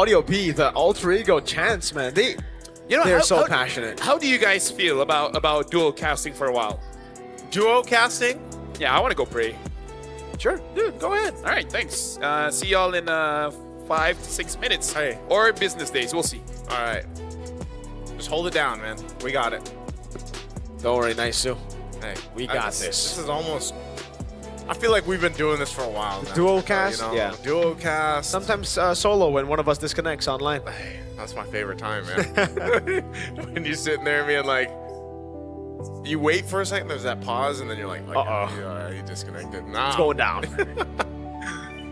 Audio B, the Alter Ego chants, man. They're so passionate. How do you guys feel about dual casting for a while? Duo casting? Yeah, I want to go pray. Sure. Dude, go ahead. All right, thanks. See y'all in 5 to 6 minutes. Hey. Or business days. We'll see. All right. Just hold it down, man. We got it. Don't worry, nice Sue. Hey, We got this. This is almost... I feel like we've been doing this for a while now. Duo cast? Yeah. Duo cast. Sometimes solo when one of us disconnects online. Hey, that's my favorite time, man. When you're sitting there being like... You wait for a second, there's that pause, and then you're like, Uh-oh. You disconnected. Nah. It's going down.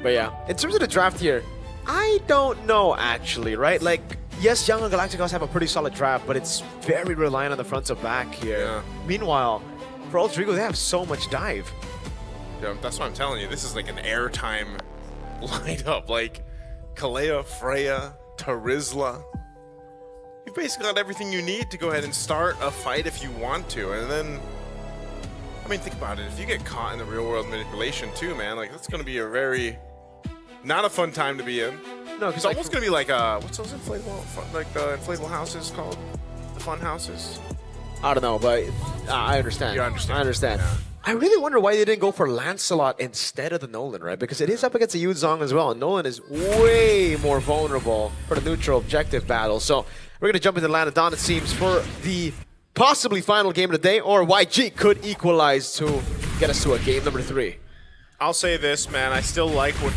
But yeah, in terms of the draft here, I don't know actually, right? Like, yes, YANGON Galacticos have a pretty solid draft, but it's very reliant on the front to back here. Yeah. Meanwhile, for Alter Ego, they have so much dive. Yeah, that's what I'm telling you. This is like an airtime lineup. Like, Kalea, Freya, Tarizla. You've basically got everything you need to go ahead and start a fight if you want to. And then, I mean, think about it. If you get caught in the real world manipulation too, man, like, that's going to be a very, not a fun time to be in. No, It's almost going to be like, what's those inflatable houses called? The fun houses? I don't know, but I understand. You understand. I understand. Yeah. I really wonder why they didn't go for Lancelot instead of the Nolan, right? Because it is up against a Yu Zhong as well, and Nolan is way more vulnerable for the neutral objective battle. So we're going to jump into Lanadon, it seems, for the possibly final game of the day, or YG could equalize to get us to a game number 3. I'll say this, man. I still like what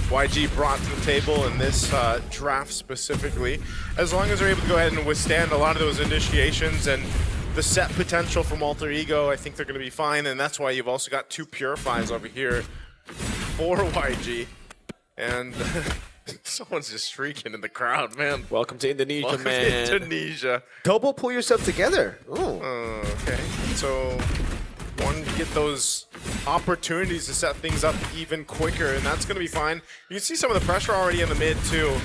YG brought to the table in this draft specifically. As long as they're able to go ahead and withstand a lot of those initiations and the set potential from Alter Ego, I think they're going to be fine. And that's why you've also got 2 Purifies over here for YG. And someone's just shrieking in the crowd, man. Welcome to Indonesia, Welcome man. to Indonesia. Double pull yourself together. Ooh. Okay, so one, get those opportunities to set things up even quicker, and that's going to be fine. You can see some of the pressure already in the mid, too.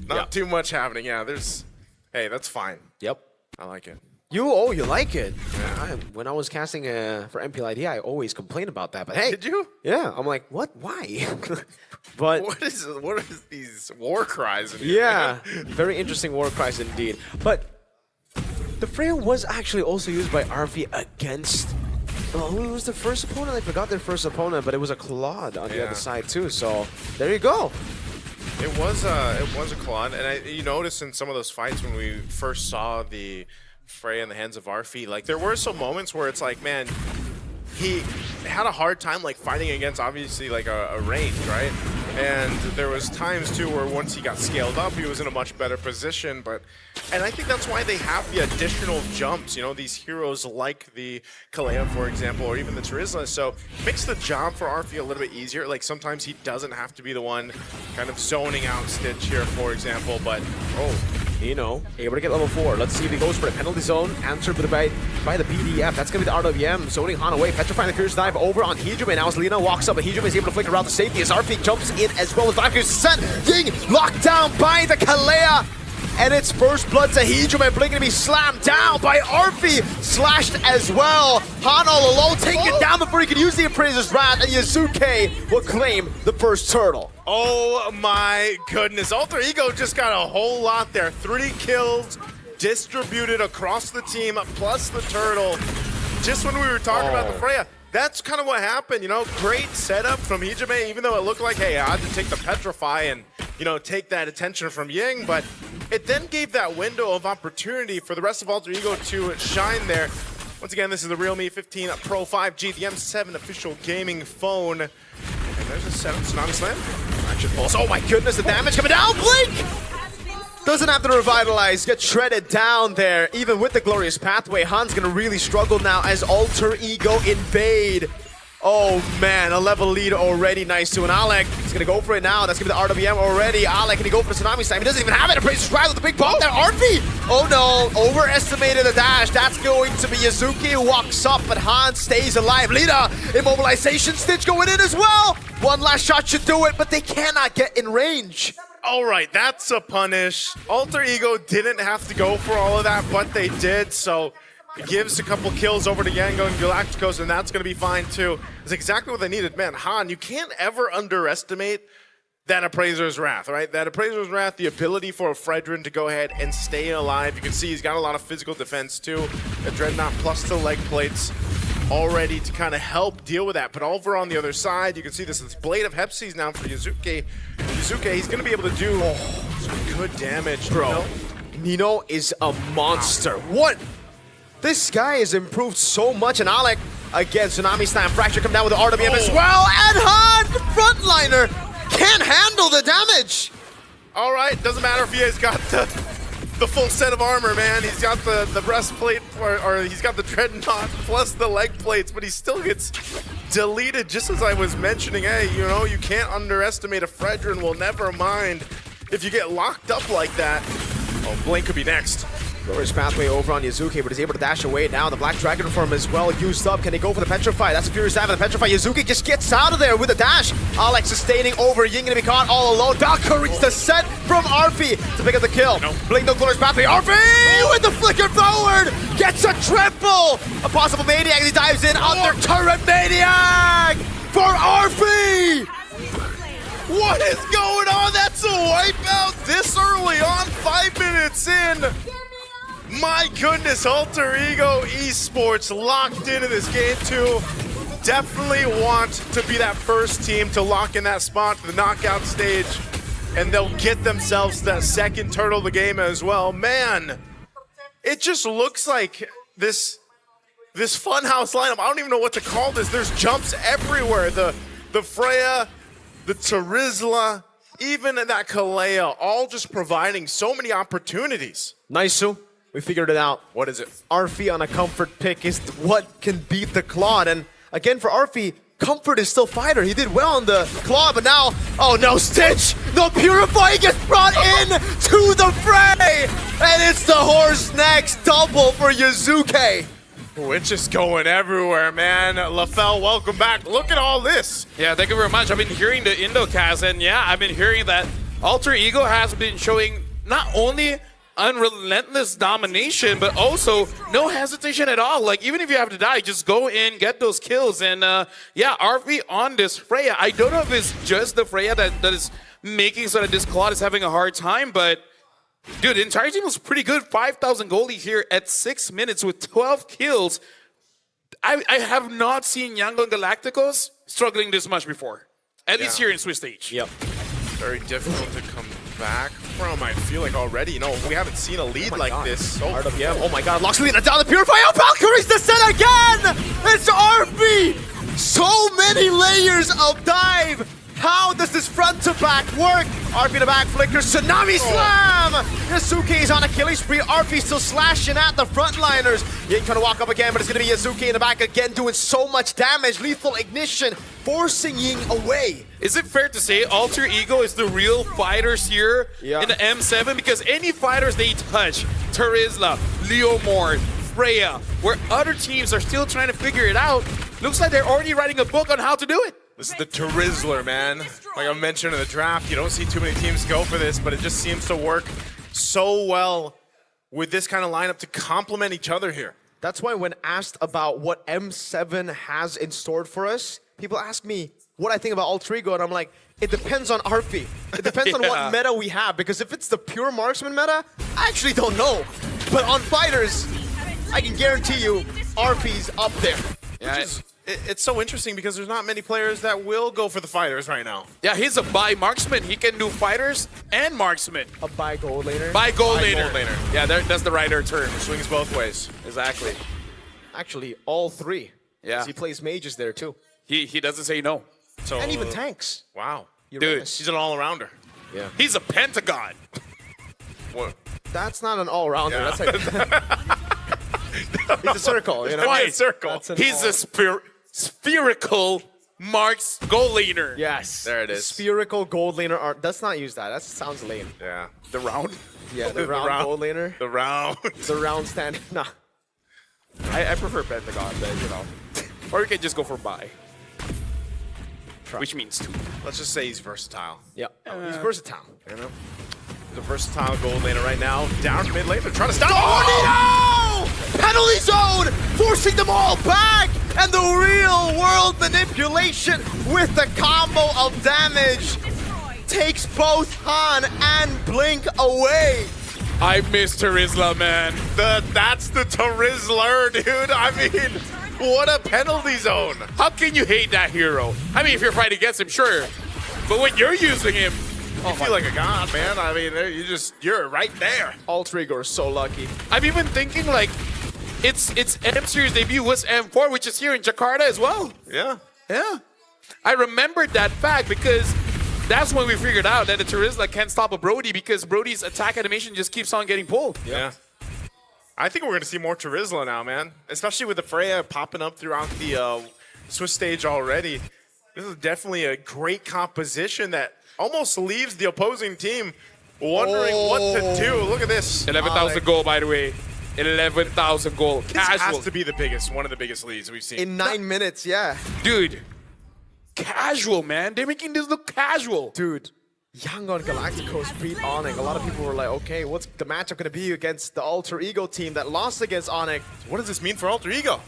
Not too much happening. Yeah, there's... Hey, that's fine. Yep. I like it. You like it? Yeah. When I was casting for MPLID, I always complained about that. But hey, Did you? Yeah, I'm like, what? Why? But What is these war cries in here, yeah, man? very interesting war cries indeed. But the Freya was actually also used by RV against. Well, who was the first opponent? I forgot their first opponent, but it was a Claude on the other side too. So there you go. It was a Claude, and you notice in some of those fights when we first saw the Freya in the hands of Arfi, like there were some moments where it's like, man, he had a hard time like fighting against obviously like a range, right? And there was times too where once he got scaled up, he was in a much better position. And I think that's why they have the additional jumps, you know, these heroes like the Kalea, for example, or even the Tarizla. So makes the job for Arfi a little bit easier. Like sometimes he doesn't have to be the one kind of zoning out Stitch here, for example. But able to get level 4. Let's see if he goes for a penalty zone. Answered by the PDF. That's going to be the RWM. Zoning Han away. Petrifying the Fierce Dive over on Heejumi. Now as Lina walks up, but Heejumi is able to flicker around the safety as RP jumps in as well as Dive set. Ying locked down by the Kalea. And it's first blood to Heejumi. Blink to be slammed down by Arfi. Slashed as well. Han all alone taken down before he can use the Appraiser's Wrath. And Yasuke will claim the first turtle. oh my goodness, Alter Ego just got a whole lot there. 3 kills distributed across the team, plus the turtle. Just when we were talking about the Freya, that's kind of what happened, you know. Great setup from Hijime, even though it looked like, hey, I had to take the Petrify and, you know, take that attention from Ying, but it then gave that window of opportunity for the rest of Alter Ego to shine there. Once again, this is the Realme 15 Pro 5G, the M7 official gaming phone. And there's a setup, Tsunami Slam. Action pulse. Oh my goodness, the damage coming down, Blink! Doesn't have to revitalize, get shredded down there. Even with the Glorious Pathway, Han's gonna really struggle now as Alter Ego invade. Oh man, a level lead already, nice to an Alec. He's gonna go for it now, that's gonna be the RWM already. Alec, can he go for the Tsunami Slam? He doesn't even have it, Appraiser's Wrath with the big bomb there, RP! Oh no, overestimated the dash. That's going to be Yazuki who walks up, but Han stays alive. Lita, immobilization, Stitch going in as well. One last shot should do it, but they cannot get in range. All right, that's a punish. Alter Ego didn't have to go for all of that, but they did, so it gives a couple kills over to YANGON Galacticos, and that's going to be fine too. It's exactly what they needed. Man, Han, you can't ever underestimate than Appraiser's Wrath, right? That Appraiser's Wrath, the ability for a Fredrin to go ahead and stay alive. You can see he's got a lot of physical defense too. A Dreadnought plus the leg plates already to kind of help deal with that. But over on the other side, you can see this Blade of Hepsies now for Yuzuke. Yuzuke, he's going to be able to do some good damage. Bro, Nino is a monster. What? This guy has improved so much, and Alec, again, Tsunami Slam, Fracture come down with the RWM as well, and Han, frontliner, can't handle the damage. All right, doesn't matter if he has got the full set of armor, man. He's got the breastplate, or he's got the Dreadnought plus the leg plates, but he still gets deleted, just as I was mentioning. Hey, you know, you can't underestimate a Fredrin. Well, never mind if you get locked up like that. Oh, Blink could be next. Glorious pathway over on Yuzuki, but he's able to dash away now. The Black Dragon form as well used up. Can he go for the Petrify? That's a Furious Dive and the Petrify. Yuzuki just gets out of there with a dash. Alex sustaining over. Ying gonna be caught all alone. Valkyrie's the set from Arfi to pick up the kill. Blink, no Glorious pathway. Arfi with the flicker forward gets a triple. A possible Maniac as he dives in under turret Maniac for Arfi. What is going on? That's a wipeout this early on, 5 minutes in. My goodness, Alter Ego Esports locked into this game too. Definitely want to be that first team to lock in that spot to the knockout stage, and they'll get themselves that second turtle of the game as well. Man, it just looks like this funhouse lineup. I don't even know what to call this. There's jumps everywhere. The Freya, the Terizla, even that Kalea, all just providing so many opportunities. Nice, Sue. We figured it out. What is it? Arfi on a comfort pick is what can beat the Claude. And again, for Arfi, comfort is still fighter. He did well on the Claude, but now, oh no, Stitch! No Purify gets brought in to the fray! And it's the horse next double for Yuzuke. It's just going everywhere, man. LaFell, welcome back. Look at all this. Yeah, thank you very much. I've been hearing the Indocast, and yeah, I've been hearing that Alter Ego has been showing not only unrelentless domination, but also no hesitation at all. Like, even if you have to die, just go in, get those kills. And yeah, RV on this Freya. I don't know if it's just the Freya that is making so that this Claude is having a hard time, but dude, the entire team was pretty good. 5,000 goalie here at 6 minutes with 12 kills. I have not seen YANGON Galacticos struggling this much before. At least here in Swiss Stage. Yep. Very difficult to come back from, I feel like already. You know, we haven't seen a lead like this. Oh, RWM. Oh my god, locks Lena down the Purify. Oh, Valkyrie's the set again! It's Arfi! So many layers of dive! How does this front to back work? Arfi in the back flickers, Tsunami Slam! Yuzuki is on a killing spree. Arfi still slashing at the frontliners. Ying trying to walk up again, but it's gonna be Yuzuki in the back again doing so much damage. Lethal Ignition forcing Ying away. Is it fair to say Alter Ego is the real fighters here in the M7? Because any fighters they touch, Terizla, Leomord, Freya, where other teams are still trying to figure it out, looks like they're already writing a book on how to do it. This is the Terizla, man. Like I mentioned in the draft, you don't see too many teams go for this, but it just seems to work so well with this kind of lineup to complement each other here. That's why when asked about what M7 has in store for us, people ask me what I think about Alter Ego, and I'm like, it depends on Arfi. It depends on what meta we have, because if it's the pure marksman meta, I actually don't know. But on fighters, I can guarantee you Arfi's up there. Yeah, it's so interesting because there's not many players that will go for the fighters right now. yeah, he's a bi marksman. He can do fighters and marksman. A buy gold laner. Bi goal laner. Goal laner. Yeah, that's the right term. Swings both ways. Exactly. Actually, all three. Yeah. He plays mages there too. He doesn't say no. So, And even tanks. Wow. Uranus. He's an all-arounder. Yeah. He's a pentagon. What? That's not an all-rounder. Yeah. That's like he's a circle, you know? Right. Circle. That's an He's all- a spherical marks goal laner. Yes. There it is. Spherical gold laner art. Let's not use that. That sounds lame. Yeah. The round. Yeah, the round gold laner. The round. The round stand. Nah. I prefer pentagon, but you know. Or you can just go for bi. Which means two. Let's just say he's versatile. Yeah. He's versatile. You know? He's a versatile gold laner right now. Down mid lane. They're trying to stop. Oh, no! Penalty zone! Forcing them all back! And the real world manipulation with the combo of damage. takes both Han and Blink away. I miss Terizla, man. That's the Terizla, dude. I mean, what a penalty zone. How can you hate that hero? I mean, if you're fighting against him, sure. But when you're using him, You feel like a god, man. I mean, you're right there. Alter Ego is so lucky. I'm even thinking like its M series debut was M4, which is here in Jakarta as well. Yeah. Yeah. I remembered that fact because that's when we figured out that the Terizla can't stop a Brody because Brody's attack animation just keeps on getting pulled. Yeah. I think we're going to see more Terizla now, man. Especially with the Freya popping up throughout the Swiss stage already. This is definitely a great composition that almost leaves the opposing team wondering what to do. Look at this. 11,000 goal, by the way. 11,000 goal. This Casual. has to be the biggest, one of the biggest leads we've seen. In 9 minutes, yeah. Dude, casual, man. They're making this look casual. Dude, YANGON Galacticos beat Onyx. A lot of people were like, okay, what's the matchup going to be against the Alter Ego team that lost against Onyx? What does this mean for Alter Ego?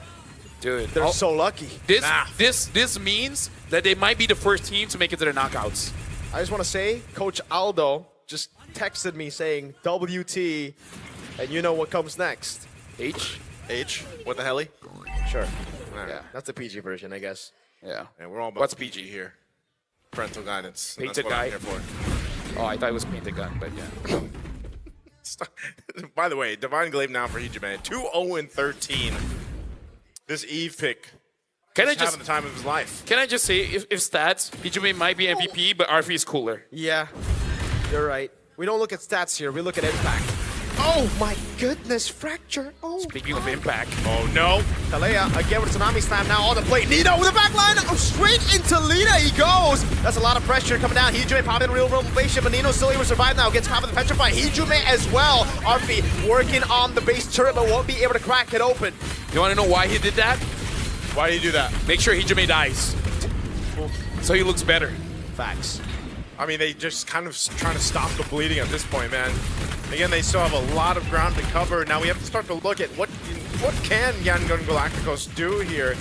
Dude, They're so lucky. This means that they might be the first team to make it to the knockouts. I just want to say, Coach Aldo just texted me saying WT, and you know what comes next. H? What the heli? Sure. Right. Yeah, that's the PG version, I guess. Yeah. And we're all about What's PG PG? here. Parental guidance. and Painted that's what I'm guy? here for. Oh, I thought it was painted gun, but yeah. By the way, Divine Glaive now for Hijime. 2-0-13. This Eve pick. Can I Just just having the time of his life. Can I just say, if stats, Hijime might be MVP, but RF is cooler. Yeah, you're right. We don't look at stats here, we look at impact. Oh my goodness, fracture. Oh, Speaking of impact, Oh no. Talea again with a Tsunami Slam now on the plate. Nino with the back line. Oh, straight into Lina he goes. That's a lot of pressure coming down. Hijime popping in real rotation, but Nino still able to survive now. Gets caught with the petrify. Hijime as well. Arfi working on the base turret, but won't be able to crack it open. you want to know why he did that? Why do you do that? Make sure Hijime dies. So he looks better. Facts. I mean, they just kind of trying to stop the bleeding at this point, man. Again, they still have a lot of ground to cover. Now we have to start to look at what can YANGON Galacticos do here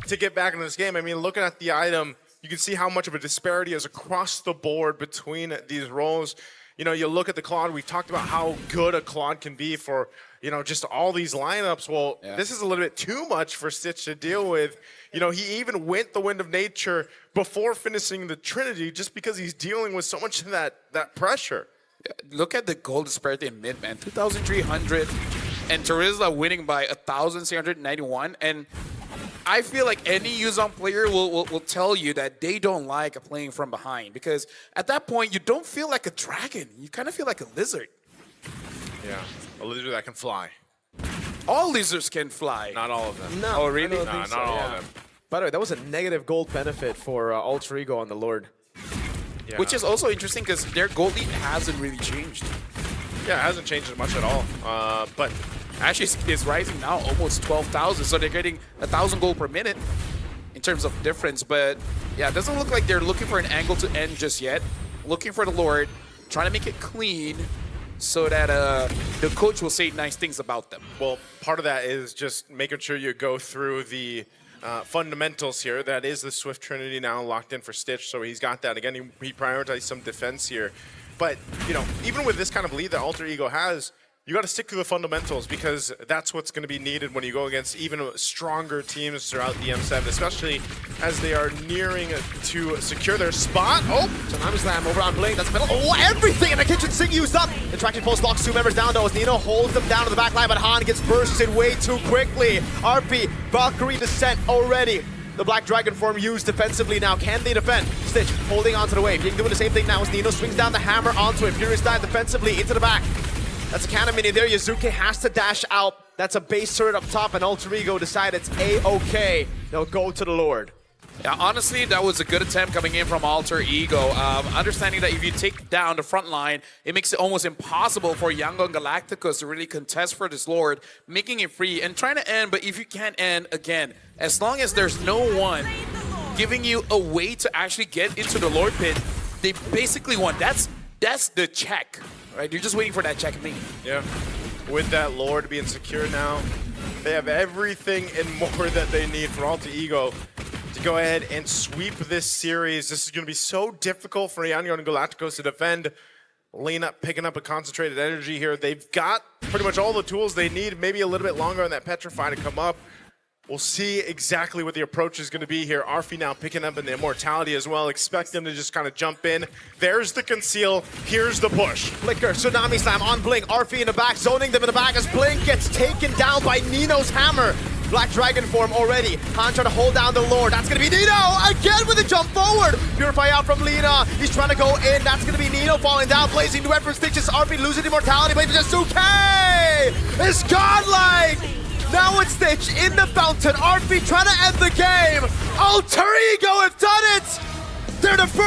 to get back into this game. I mean, looking at the item, you can see how much of a disparity is across the board between these roles. You know, you look at the Claude, we've talked about how good a Claude can be for, you know, just all these lineups. Well, this is a little bit too much for Stitch to deal with. You know, he even went the Wind of Nature before finishing the Trinity just because he's dealing with so much of that pressure. Look at the goal disparity in mid, man. 2,300 and Terizla winning by 1,691. And I feel like any Yuzon player will tell you that they don't like playing from behind because at that point, you don't feel like a dragon. You kind of feel like a lizard. Yeah, a lizard that can fly. All lizards can fly. Not all of them. No, Oh, really? I don't Nah, think so, not all yeah. of them. By the way, that was a negative gold benefit for Alter Ego on the Lord. Yeah. Which is also interesting because their gold lead hasn't really changed. Yeah, it hasn't changed much at all. But Actually, it's rising now almost 12,000. So they're getting 1,000 gold per minute in terms of difference. But yeah, it doesn't look like they're looking for an angle to end just yet. Looking for the Lord, trying to make it clean so that the coach will say nice things about them. well, part of that is just making sure you go through the fundamentals here. That is the Swift Trinity now locked in for Stitch, so he's got that. Again, he prioritized some defense here. But, you know, even with this kind of lead that Alter Ego has, you got to stick to the fundamentals because that's what's going to be needed when you go against even stronger teams throughout the M7, especially as they are nearing to secure their spot. Oh, Tsunami Slam over on Blink. That's middle. Oh, everything in the kitchen sink used up. The traction pulse locks two members down though as Nino holds them down to the back line, but Han gets bursted way too quickly. RP, Valkyrie descent already. The Black Dragon form used defensively now. Can they defend? Stitch holding onto the wave. Ying doing the same thing now as Nino swings down the hammer onto it. Furious dive defensively into the back. That's a cannon mini there. Yazuke has to dash out. That's a base turret up top, and Alter Ego decide it's A-okay. They'll go to the Lord. Yeah, honestly, that was a good attempt coming in from Alter Ego. Understanding that if you take down the front line, it makes it almost impossible for YANGON Galacticos to really contest for this Lord, making it free and trying to end. But if you can't end, again, as long as there's no one giving you a way to actually get into the Lord pit, they basically won. That's the check, right? You're just waiting for that checkmate. yeah. With that Lord being secure now, they have everything and more that they need for Alter Ego to to go ahead and sweep this series. This is going to be so difficult for YANGON Galacticos to defend. Lena picking up a concentrated energy here. They've got pretty much all the tools they need, maybe a little bit longer on that Petrify to come up. We'll see exactly what the approach is going to be here. Arfi now picking up in the Immortality as well. Expect them to just kind of jump in. There's the conceal. Here's the push. Flicker, Tsunami Slam on Blink. Arfi in the back, zoning them in the back as Blink gets taken down by Nino's hammer. Black Dragon form already. Han trying to hold down the Lord. That's going to be Nino again with a jump forward. Purify out from Lina. He's trying to go in. That's going to be Nino falling down. Blazing duet from Stitches. Arfi losing Immortality. But just okay. It's godlike. Now it's Stitch in the fountain. Arfi trying to end the game. Alter Ego have done it. They're the first.